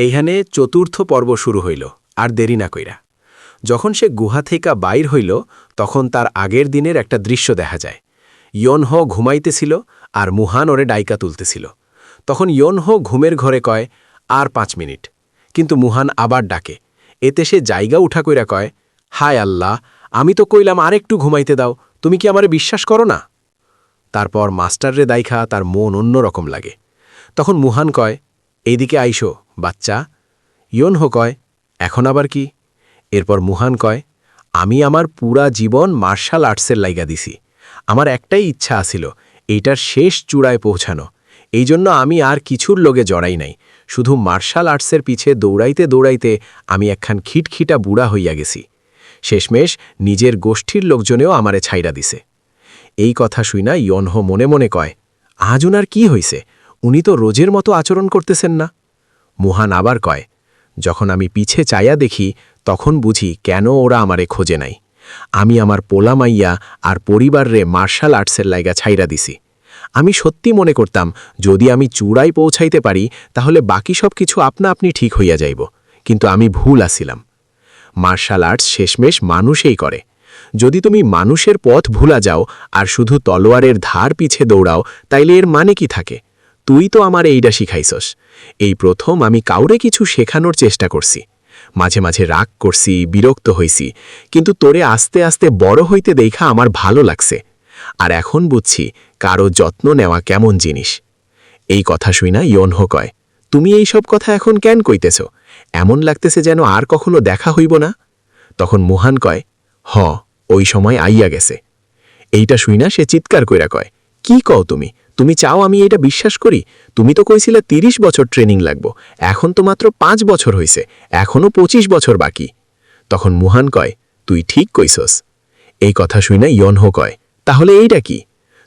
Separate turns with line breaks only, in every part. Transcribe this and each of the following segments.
এইখানে চতুর্থ পর্ব শুরু হইল, আর দেরি না কইরা। যখন সে গুহা থেকে বাইর হইল, তখন তার আগের দিনের একটা দৃশ্য দেখা যায়। ইয়নহো ঘুমাইতেছিল, আর মুহান ওরে ডাইকা তুলতেছিল। তখন ইয়নহো ঘুমের ঘরে কয়, আর 5 মিনিট। কিন্তু মুহান আবার ডাকে। এতে সে জায়গা উঠা কইরা কয়, হায় আল্লাহ, আমি তো কইলাম আরেকটু ঘুমাইতে দাও, তুমি কি আমারে বিশ্বাস করো না? তারপর মাস্টাররে দাইখা তার মন অন্যরকম লাগে। তখন মুহান কয়, এইদিকে আইসো বাচ্চা। ইয়নহো কয়, এখন আবার কি? এরপর মুহান কয়, আমি আমার পুরা জীবন মার্শাল আর্টসের লাইগা দিছি। আমার একটাই ইচ্ছা আছিল, এইটার শেষ চূড়ায় পৌঁছানো। এই জন্য আমি আর কিছুর লোগে জড়াই নাই। শুধু মার্শাল আর্টসের পিছে দৌড়াইতে দৌড়াইতে আমি একখান খিটখিটা বুড়া হইয়া গেছি। শেষমেশ নিজের গোষ্ঠীর লোকজনেও আমারে ছাইরা দিছে। এই কথা শুইনা ইয়নহো মনে মনে কয়, আজ উনার কি হইছে? উনি তো রোজের মতো আচরণ করতেছেন না। মুহান আবার কয়, যখন আমি পিছে চাইয়া দেখি, তখন বুঝি কেন ওরা আমারে খোঁজে নাই। আমি আমার পোলা মাইয়া আর পরিবাররে মার্শাল আর্টসের লাইগা ছাইরা দিছি। আমি সত্যি মনে করতাম, যদি আমি চূড়ায় পৌঁছাইতে পারি, তাহলে বাকি সব কিছু আপনা আপনি ঠিক হইয়া যাইব। কিন্তু আমি ভুল আছিলাম। মার্শাল আর্টস শেষমেশ মানুষেই করে। যদি তুমি মানুষের পথ ভুলা যাও আর শুধু তলোয়ারের ধার পিছে দৌড়াও, তাইলে এর মানে কি থাকে? তুই তো আমার এইটা শিখাইছস। এই প্রথম আমি কাউরে কিছু শেখানোর চেষ্টা করছি। মাঝে মাঝে রাগ করছি, বিরক্ত হইছি, কিন্তু তোরে আস্তে আস্তে বড় হইতে দেখা আমার ভালো লাগছে। আর এখন বুঝছি কারো যত্ন নেওয়া কেমন জিনিস। এই কথা শুইনা ইয়নহো কয়, তুমি এই সব কথা এখন কেন কইতেছ? এমন লাগতেছে যেন আর কখনো দেখা হইব না। তখন মুহান কয়, ওই সময় আইয়া গেছে। এইটা শুইনা সে চিৎকার কইরা কয়, কি কও তুমি? তুমি চাও আমি এটা বিশ্বাস করি? তুমি তো কইছিলে 30 বছর ট্রেনিং লাগবো, এখন তো মাত্র 5 বছর হইছে, এখনও 25 বছর বাকি। তখন মুহান কয়, তুই ঠিক কইছস। এই কথা শুইনা ইয়নহো কয়, তাহলে এইটা কি?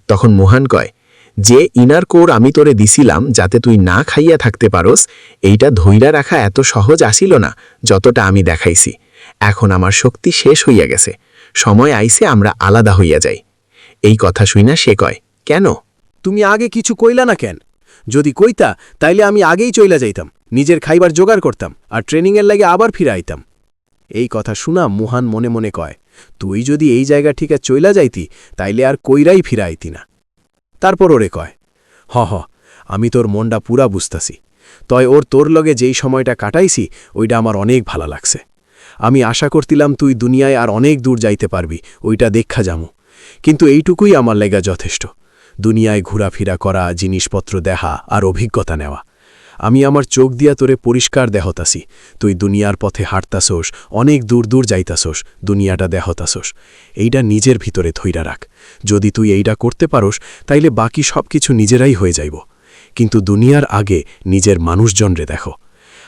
তখন মুহান কয়, যে ইনার কোর আমি তোরে দিছিলাম যাতে তুই না খাইয়া থাকতে পারোস, এইটা ধইরা রাখা এত সহজ আসিল না যতটা আমি দেখাইছি। এখন আমার শক্তি শেষ হইয়া গেছে, সময় আইছে আমরা আলাদা হইয়া যাই। এই কথা শুইনা সে কয়, কেন?
তুমি আগে কিছু কইলা না কেন? যদি কইতা তাইলে আমি আগেই চইলা যাইতাম, নিজের খাইবার জোগাড় করতাম, আর ট্রেনিংয়ের লাগে আবার ফিরে আইতাম। এই কথা শুনা মুহান মনে মনে কয়, তুই যদি এই জায়গা ঠিকা চইলা যাইতি, তাইলে আর কইরাই ফিরে আইতি না। তারপর ওরে কয়, আমি তোর মনটা পুরা বুঝতাছি। তয় তোর লগে যেই সময়টা কাটাইছি, ওইটা আমার অনেক ভালো লাগছে। আমি আশা করতিলাম তুই দুনিয়ায় আর অনেক দূর যাইতে পারবি, ওইটা দেখা যামু। কিন্তু এইটুকুই আমার লেগা যথেষ্ট। দুনিয়ায় ঘোরাফেরা করা, জিনিসপত্র দেখা আর অভিজ্ঞতা নেওয়া। আমি আমার চোখ দিয়া তোরে পরিষ্কার দেহতাসি, তুই দুনিয়ার পথে হাঁটতাসোস, অনেক দূর দূর যাইতাসোস, দুনিয়াটা দেহতাসোস। এইটা নিজের ভিতরে ধইরা রাখ। যদি তুই এইটা করতে পারোস, তাইলে বাকি সব কিছু নিজেরাই হয়ে যাইব। কিন্তু দুনিয়ার আগে নিজের মানুষজনরে দেখো।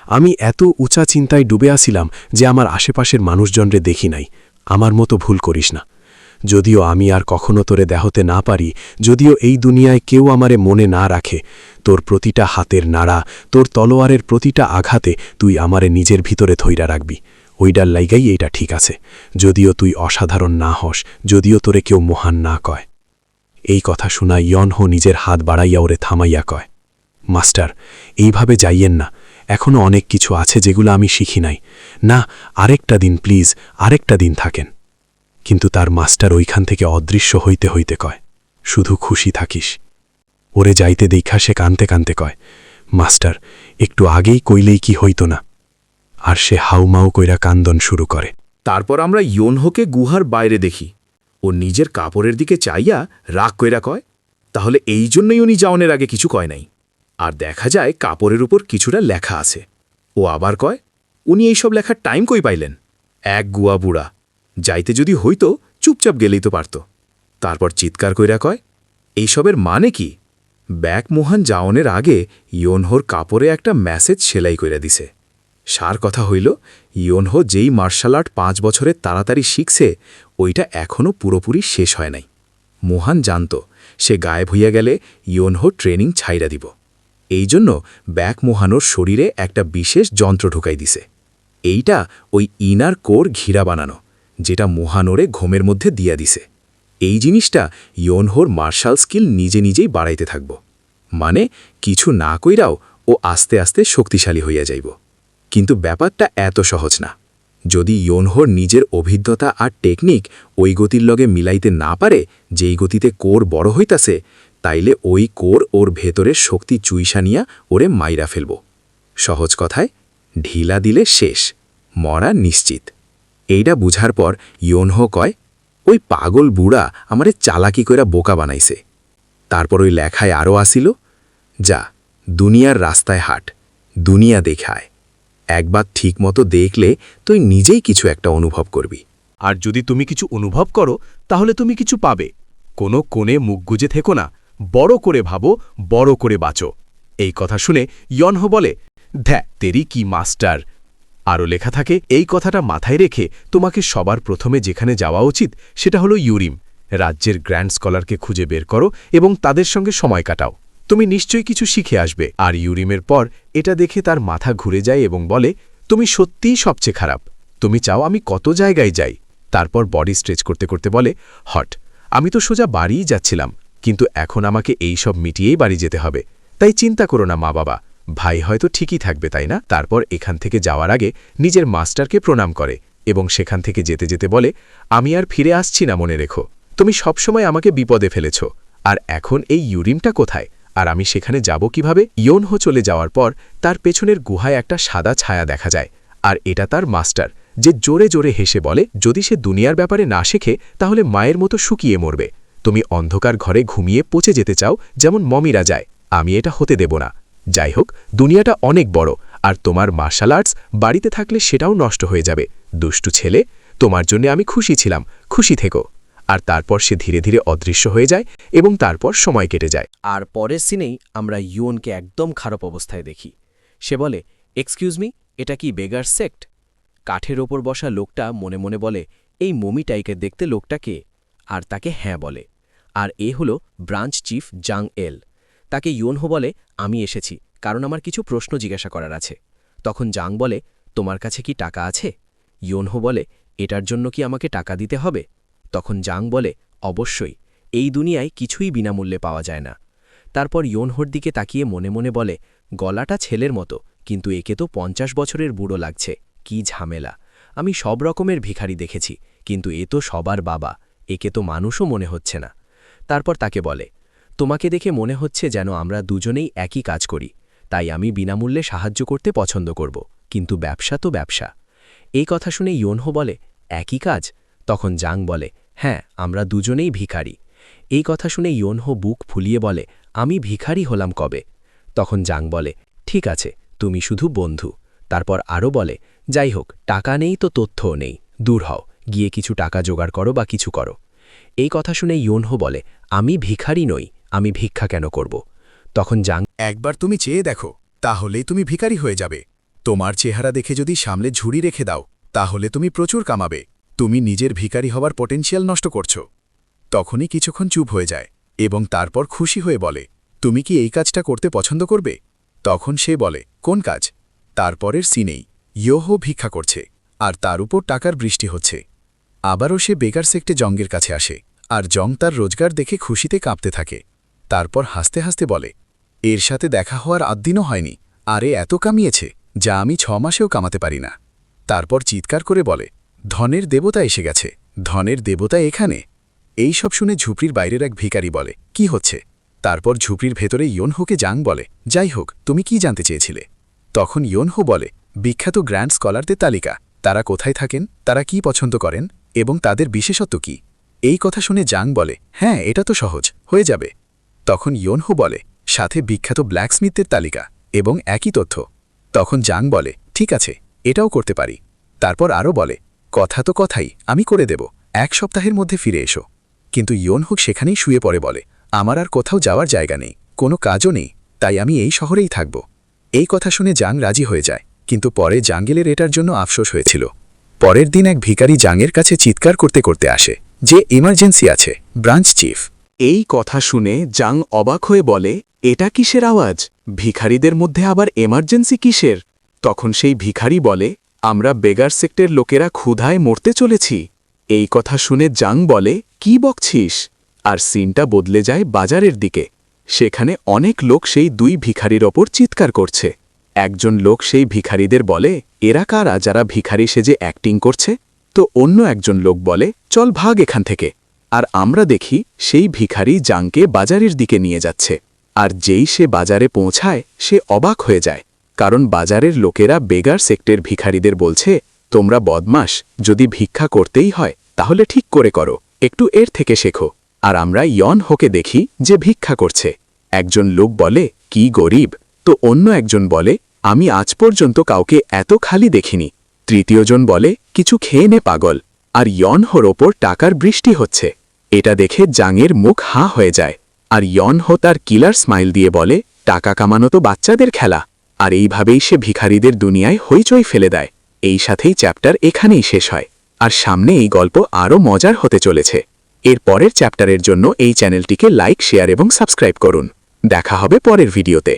আমি এত উঁচা চিন্তায় ডুবে আসিলাম যে আমার আশেপাশের মানুষজনরে দেখি নাই। আমার মতো ভুল করিস না। যদিও আমি আর কখনো তোরে দেহতে না পারি, যদিও এই দুনিয়ায় কেউ আমারে মনে না রাখে, তোর প্রতিটা হাতের নাড়া, তোর তলোয়ারের প্রতিটা আঘাতে তুই আমারে নিজের ভিতরে ধইরা রাখবি। ওইটার লাইগাই এইটা ঠিক আছে। যদিও তুই অসাধারণ না হস, যদিও তোরে কেউ মহান না কয়। এই কথা শোনা ইয়নহো নিজের হাত বাড়াইয়া ওরে থামাইয়া কয়, মাস্টার, এইভাবে যাইয়েন না। এখনও অনেক কিছু আছে যেগুলো আমি শিখি নাই। না, আরেকটা দিন প্লিজ, আরেকটা দিন থাকেন। কিন্তু তার মাস্টার ওইখান থেকে অদৃশ্য হইতে হইতে কয়, শুধু খুশি থাকিস। ওরে যাইতে দেখা সে কানতে কানতে কয়, মাস্টার, একটু আগেই কইলেই কি হইত না? আর সে হাউমাউ কইরা কান্দন শুরু করে।
তারপর আমরা ইয়নহোকে গুহার বাইরে দেখি। ও নিজের কাপড়ের দিকে চাইয়া রাগ কইরা কয়, তাহলে এই জন্যই উনি যাওনের আগে কিছু কয় নাই। আর দেখা যায় কাপড়ের উপর কিছুটা লেখা আছে। ও আবার কয়, উনি এইসব লেখার টাইম কই পাইলেন? এক গুয়া বুড়া, যাইতে যদি হইতো চুপচাপ গেলেই তো পারত। তারপর চিৎকার কইরা কয়, এইসবের মানে কি? মুহান যাওনের আগে ইয়নহোর কাপড়ে একটা মেসেজ সেলাই কইরা দিছে। সার কথা হইল, ইয়নহো যেই মার্শাল আর্ট 5 বছরে তাড়াতাড়ি শিখছে, ওইটা এখনও পুরোপুরি শেষ হয় নাই। মুহান জানত সে গায়েব হইয়া গেলে ইয়নহো ট্রেনিং ছাইরা দিব। এই জন্য মুহানোর শরীরে একটা বিশেষ যন্ত্র ঢুকাই দিছে। এইটা ওই ইনার কোর ঘিরা বানানো, যেটা মুহানোরে ঘুমের মধ্যে দিয়া দিছে। এই জিনিসটা ইয়নহোর মার্শাল স্কিল নিজে নিজেই বাড়াইতে থাকব। মানে কিছু না কইরাও ও আস্তে আস্তে শক্তিশালী হইয়া যাইব। কিন্তু ব্যাপারটা এত সহজ না। যদি ইয়োনহোর নিজের অভিজ্ঞতা আর টেকনিক ওই গতির লগে মিলাইতে না পারে, যেই গতিতে কোর বড় হইতাছে, তাইলে ওই কোর ওর ভেতরের শক্তি চুইসা নিয়া ওরে মাইরা ফেলব। সহজ কথায়, ঢিলা দিলে শেষ, মরা নিশ্চিত। এইটা বুঝার পর ইয়োনহো কয়, ওই পাগল বুড়া আমারে চালাকি কইরা বোকা বানাইছে। তারপর ওই লেখায় আরও আসিল, যা দুনিয়ার রাস্তায় হাট, দুনিয়া দেখায়। একবার ঠিকমতো দেখলে তুই নিজেই কিছু একটা অনুভব করবি।
আর যদি তুমি কিছু অনুভব করো তাহলে তুমি কিছু পাবে। কোনো কোণে মুখ গুজে থেকো না, বড় করে ভাবো, বড় করে বাঁচো। এই কথা শুনে ইয়োনহো বলে, তেরি কি মাস্টার। আরও লেখা থাকে, এই কথাটা মাথায় রেখে তোমাকে সবার প্রথমে যেখানে যাওয়া উচিত সেটা হলো ইউরিম। রাজ্যের গ্র্যান্ড স্কলারকে খুঁজে বের করো এবং তাদের সঙ্গে সময় কাটাও। তুমি নিশ্চয়ই কিছু শিখে আসবে। আর ইউরিমের পর এটা দেখে তার মাথা ঘুরে যায় এবং বলে, তুমি সত্যিই সবচেয়ে খারাপ। তুমি চাও আমি কত জায়গায় যাই। তারপর বডি স্ট্রেচ করতে করতে বলে, হট, আমি তো সোজা বাড়িই যাচ্ছিলাম, কিন্তু এখন আমাকে এই সব মিটিয়েই বাড়ি যেতে হবে। তাই চিন্তা করো না মা বাবা, ভাই হয়তো ঠিকই থাকবে, তাই না? তারপর এখান থেকে যাওয়ার আগে নিজের মাস্টারকে প্রণাম করে এবং সেখান থেকে যেতে যেতে বলে, আমি আর ফিরে আসছি না, মনে রেখো। তুমি সবসময় আমাকে বিপদে ফেলেছ। আর এখন এই ইউরিমটা কোথায়, আর আমি সেখানে যাব কিভাবে? ইয়োনহো চলে যাওয়ার পর তার পেছনের গুহায় একটা সাদা ছায়া দেখা যায়, আর এটা তার মাস্টার, যে জোরে জোরে হেসে বলে, যদি সে দুনিয়ার ব্যাপারে না শেখে তাহলে মায়ের মতো শুকিয়ে মরবে। তুমি অন্ধকার ঘরে ঘুমিয়ে পচে যেতে চাও যেমন মমিরা যায়, আমি এটা হতে দেব না। যাই হোক, দুনিয়াটা অনেক বড়, আর তোমার মার্শাল আর্টস বাড়িতে থাকলে সেটাও নষ্ট হয়ে যাবে। দুষ্টু ছেলে, তোমার জন্য আমি খুশি ছিলাম, খুশি থেকো। আর তারপর সে ধীরে ধীরে অদৃশ্য হয়ে যায় এবং তারপর সময় কেটে যায়।
আর পরের সিনেই আমরা ইয়নকে একদম খারাপ অবস্থায় দেখি। সে বলে, এক্সকিউজ মি, এটা কি বেগার সেক্ট? কাঠের ওপর বসা লোকটা মনে মনে বলে, এই মমিটাইকে দেখতে লোকটা কে? আর তাকে হ্যাঁ বলে। আর এ হলো ব্রাঞ্চ চিফ জাং এল। তাকে ইয়োনহো বলে, আমি এসেছি কারণ আমার কিছু প্রশ্ন জিজ্ঞাসা করার আছে। তখন জাং বলে, তোমার কাছে কি টাকা আছে? ইয়োনহো বলে, এটার জন্য কি আমাকে টাকা দিতে হবে? তখন জাং বলে, অবশ্যই, এই দুনিয়ায় কিছুই বিনামূল্যে পাওয়া যায় না। তারপর ইয়োনহোর দিকে তাকিয়ে মনে মনে বলে, গলাটা ছেলের মতো, কিন্তু একে তো 50 বছরের বুড়ো লাগছে, কি ঝামেলা। আমি সব রকমের ভিখারি দেখেছি, কিন্তু এ তো সবার বাবা, একে তো মানুষও মনে হচ্ছে না। তারপর তাকে বলে, তোমাকে দেখে মনে হচ্ছে যেন আমরা দুজনেই একই কাজ করি, তাই আমি বিনামূল্যে সাহায্য করতে পছন্দ করব, কিন্তু ব্যবসা তো ব্যবসা। এই কথা শুনে ইয়োনহো বলে, একই কাজ? তখন জাং বলে, হ্যাঁ, আমরা দুজনেই ভিখারি। এই কথা শুনে ইয়োনহো বুক ফুলিয়ে বলে, আমি ভিখারি হলাম কবে? তখন জাং বলে, ঠিক আছে, তুমি শুধু বন্ধু। তারপর আরও বলে, যাই হোক, টাকা নেই তো তথ্যও নেই, দূর হও, গিয়ে কিছু টাকা জোগাড় করো বা কিছু করো। এই কথা শুনে ইয়োনহো বলে, আমি ভিখারি নই, আমি ভিক্ষা কেন করব? তখন জাং,
একবার তুমি চেয়ে দেখো, তাহলেই তুমি ভিখারি হয়ে যাবে। তোমার চেহারা দেখে যদি সামলে ঝুড়ি রেখে দাও, তাহলে তুমি প্রচুর কামাবে। তুমি নিজের ভিখারি হওয়ার পটেনশিয়াল নষ্ট করছো। তখনই কিছুক্ষণ চুপ হয়ে যায় এবং তারপর খুশি হয়ে বলে, তুমি কি এই কাজটা করতে পছন্দ করবে? তখন সে বলে, কোন কাজ? তারপরের সিনেই ইয়োহো ভিক্ষা করছে, আর তার উপর টাকার বৃষ্টি হচ্ছে। আবারও সে বেকার সেক্টে জংয়ের কাছে আসে, আর জং তার রোজগার দেখে খুশিতে কাঁপতে থাকে। তারপর হাসতে হাসতে বলে, এর সাথে দেখা হওয়ার আধদিনও হয়নি, আরে এত কামিয়েছে যা আমি 6 মাসেও কামাতে পারি না। তারপর চিৎকার করে বলে, ধনের দেবতা এসে গেছে, ধনের দেবতা এখানে। এই সব শুনে ঝুপড়ির বাইরের এক ভিখারি বলে, কি হচ্ছে? তারপর ঝুপড়ির ভেতরে ইয়োনহোকে জাং বলে, যাই হোক, তুমি কি জানতে চেয়েছিলে? তখন ইয়োনহো বলে, বিখ্যাত গ্র্যান্ড স্কলারদের তালিকা, তারা কোথায় থাকেন, তারা কি পছন্দ করেন এবং তাদের বিশেষত্ব কি। এই কথা শুনে জাং বলে, হ্যাঁ, এটা তো সহজ, হয়ে যাবে। তখন ইয়োনহো বলে, সাথে বিখ্যাত ব্ল্যাকস্মিথদের তালিকা এবং একই তথ্য। তখন জাং বলে, ঠিক আছে, এটাও করতে পারি। তারপর আরও বলে, কথা তো কথাই, আমি করে দেব, 1 সপ্তাহের মধ্যে ফিরে এসো। কিন্তু ইয়োনহো সেখানেই শুয়ে পড়ে বলে, আমার আর কোথাও যাওয়ার জায়গা নেই, কোনো কাজও নেই, তাই আমি এই শহরেই থাকব। এই কথা শুনে জাং রাজি হয়ে যায়, কিন্তু পরে জাঙ্গেলের এটার জন্য আফসোস হয়েছিল। পরের দিন এক ভিখারি জাংয়ের কাছে চিৎকার করতে করতে আসে যে ইমার্জেন্সি আছে, ব্রাঞ্চ চিফ।
এই কথা শুনে জাং অবাক হয়ে বলে, এটা কিসের আওয়াজ? ভিখারিদের মধ্যে আবার এমার্জেন্সি কিসের? তখন সেই ভিখারি বলে, আমরা বেগার সেক্টের লোকেরা ক্ষুধায় মরতে চলেছি। এই কথা শুনে জাং বলে, কি বকছিস? আর সিনটা বদলে যায় বাজারের দিকে। সেখানে অনেক লোক সেই 2 ভিখারির ওপর চিৎকার করছে। একজন লোক সেই ভিখারিদের বলে এরা কারা যারা ভিখারি সেজে অ্যাক্টিং করছে তো অন্য একজন লোক বলে চল ভাগ এখান থেকে আর আমরা দেখি সেই ভিখারি জাংকে বাজারের দিকে নিয়ে যাচ্ছে আর যেই সে বাজারে পৌঁছায় সে অবাক হয়ে যায় কারণ বাজারের লোকেরা বেগার সেক্টর ভিখারিদের বলছে তোমরা বদমাস যদি ভিক্ষা করতেই হয় তাহলে ঠিক করে করো একটু এর থেকে শেখো আর আমরা ইয়ন হোকে দেখি যে ভিক্ষা করছে একজন লোক বলে কি গরিব তো অন্য একজন বলে আমি আজ পর্যন্ত কাউকে এত খালি দেখিনি তৃতীয়জন বলে কিছু খেয়ে নে পাগল আর ইয়ন হোর ওপর টাকার বৃষ্টি হচ্ছে এটা দেখে জাংয়ের মুখ হাঁ হয়ে যায় আর ইয়ন হো তার কিলার স্মাইল দিয়ে বলে টাকা কামানো তো বাচ্চাদের খেলা আর এইভাবেই সে ভিখারিদের দুনিয়ায় হইচই ফেলে দেয় এই সাথেই চ্যাপ্টার এখানেই শেষ হয় আর সামনে এই গল্প আরও মজার হতে চলেছে এর পরের চ্যাপ্টারের জন্য এই চ্যানেলটিকে লাইক শেয়ার এবং সাবস্ক্রাইব করুন দেখা হবে পরের ভিডিওতে